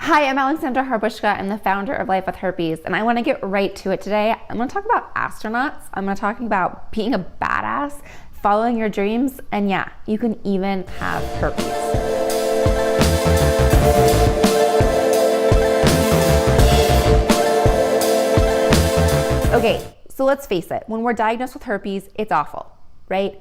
Hi, I'm Alexandra Harbushka. I'm the founder of Life With Herpes, and I want to get right to it today. I'm going to talk about astronauts. I'm going to talk about being a badass, following your dreams, and yeah, you can even have herpes. Okay, so let's face it. When we're diagnosed with herpes, it's awful, right?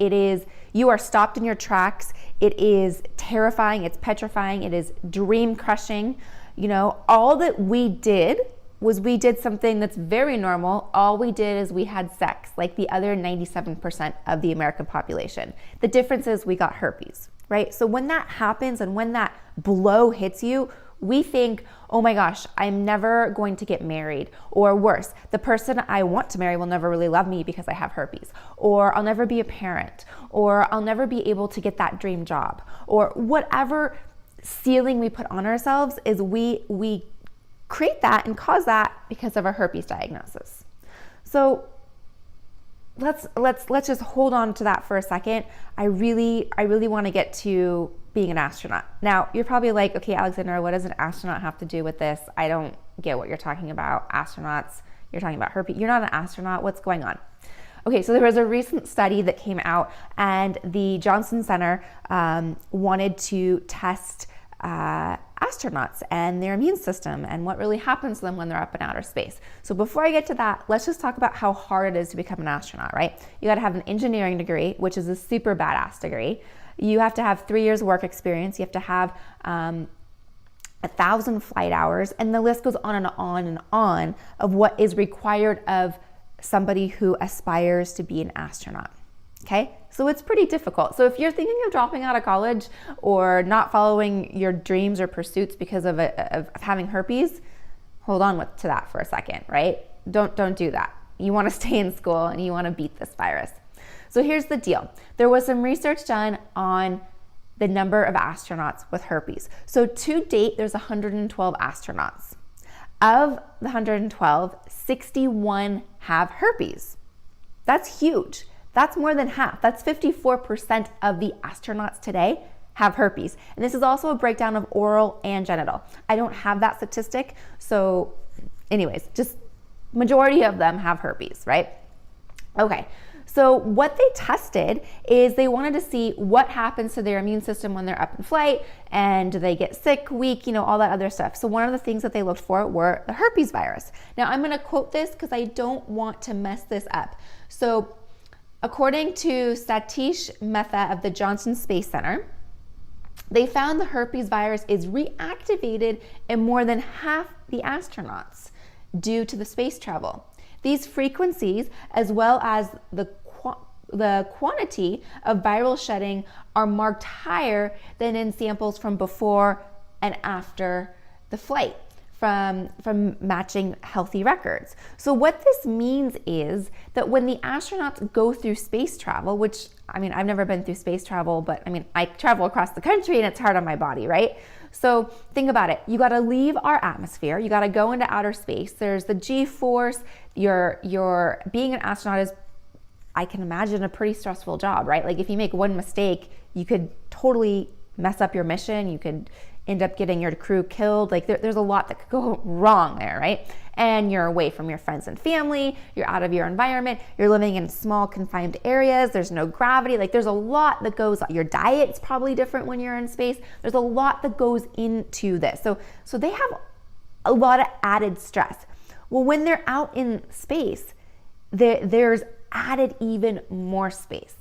You are stopped in your tracks. It is terrifying. It's petrifying. It is dream crushing. You know, all that we did was we did something that's very normal. All we did is we had sex, like the other 97% of the American population. The difference is we got herpes, right? So when that happens and when that blow hits you, we think, oh my gosh, I'm never going to get married. Or worse, the person I want to marry will never really love me because I have herpes. Or I'll never be a parent. Or I'll never be able to get that dream job. Or whatever ceiling we put on ourselves is we create that and cause that because of our herpes diagnosis. So let's just hold on to that for a second. I really want to get to being an astronaut. Now, you're probably like, okay, Alexandra, what does an astronaut have to do with this? I don't get what you're talking about. Astronauts, you're talking about herpes. You're not an astronaut. What's going on? Okay, so there was a recent study that came out, and the Johnson Center wanted to test astronauts and their immune system and what really happens to them when they're up in outer space. So before I get to that, let's just talk about how hard it is to become an astronaut, right? You got to have an engineering degree, which is a super badass degree. You have to have 3 years work experience. You have to have 1,000 flight hours, and the list goes on and on and on of what is required of somebody who aspires to be an astronaut. Okay, so it's pretty difficult. So if you're thinking of dropping out of college or not following your dreams or pursuits because of having herpes, hold on to that for a second, right? Don't do that. You want to stay in school and you want to beat this virus. So here's the deal. There was some research done on the number of astronauts with herpes. So to date, there's 112 astronauts. Of the 112, 61 have herpes. That's huge. That's more than half. That's 54% of the astronauts today have herpes. And this is also a breakdown of oral and genital. I don't have that statistic. So anyways, just majority of them have herpes, right? Okay. So what they tested is they wanted to see what happens to their immune system when they're up in flight, and do they get sick, weak, all that other stuff. So one of the things that they looked for were the herpes virus. Now I'm going to quote this because I don't want to mess this up. So according to Satish Mehta of the Johnson Space Center, they found the herpes virus is reactivated in more than half the astronauts due to the space travel. These frequencies, as well as the quantity of viral shedding, are marked higher than in samples from before and after the flight from matching healthy records. So what this means is that when the astronauts go through space travel, which, I've never been through space travel, but I travel across the country and it's hard on my body, right? So think about it. You got to leave our atmosphere. You got to go into outer space. There's the G-force. Your being an astronaut is, I can imagine, a pretty stressful job, right? Like if you make one mistake, you could totally mess up your mission. You could end up getting your crew killed. Like there's a lot that could go wrong there, right? And you're away from your friends and family. You're out of your environment. You're living in small confined areas. There's no gravity. Like there's a lot that goes on. Your diet's probably different when you're in space. There's a lot that goes into this. So they have a lot of added stress. Well, when they're out in space, there's added even more stress.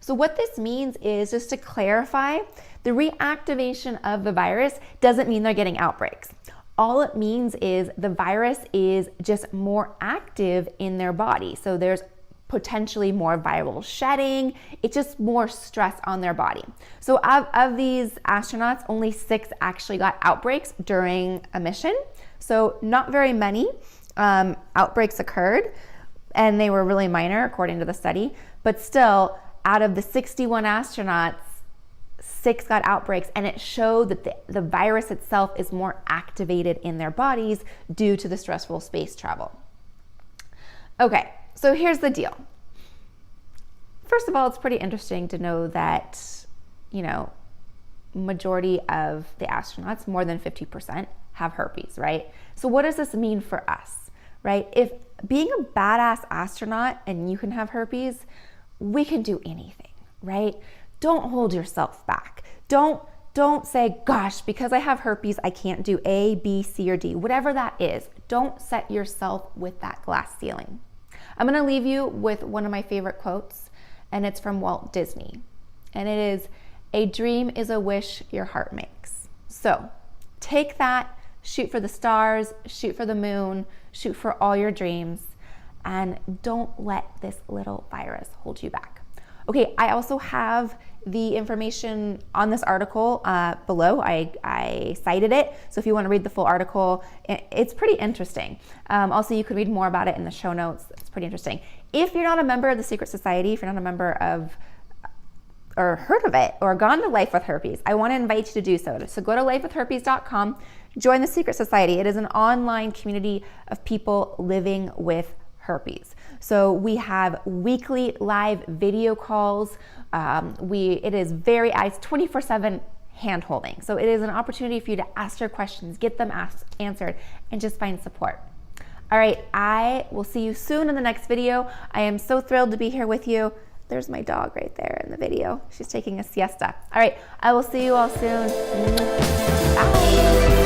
So what this means is, just to clarify, the reactivation of the virus doesn't mean they're getting outbreaks. All it means is the virus is just more active in their body. So there's potentially more viral shedding. It's just more stress on their body. So of these astronauts, only 6 actually got outbreaks during a mission. So not very many outbreaks occurred, and they were really minor according to the study. But still, out of the 61 astronauts, 6 got outbreaks, and it showed that the virus itself is more activated in their bodies due to the stressful space travel. Okay, so here's the deal. First of all, it's pretty interesting to know that, majority of the astronauts, more than 50%, have herpes, right? So what does this mean for us, right? If being a badass astronaut and you can have herpes, we can do anything, right? Don't hold yourself back. Don't say, gosh, because I have herpes, I can't do A, B, C, or D, whatever that is. Don't set yourself with that glass ceiling. I'm gonna leave you with one of my favorite quotes, and it's from Walt Disney. And it is, "A dream is a wish your heart makes." So take that, shoot for the stars, shoot for the moon, shoot for all your dreams, and don't let this little virus hold you back. Okay, I also have the information on this article below. I cited it, so if you want to read the full article, it's pretty interesting. Also, you can read more about it in the show notes. It's pretty interesting. If you're not a member of the Secret Society, if you're not a member of or heard of it or gone to Life with Herpes, I want to invite you to do so. So go to lifewithherpes.com, join the Secret Society. It is an online community of people living with herpes. So we have weekly live video calls. It is it's 24/7 hand holding. So it is an opportunity for you to ask your questions, get them answered, and just find support. All right, I will see you soon in the next video. I am so thrilled to be here with you. There's my dog right there in the video. She's taking a siesta. All right, I will see you all soon. Bye.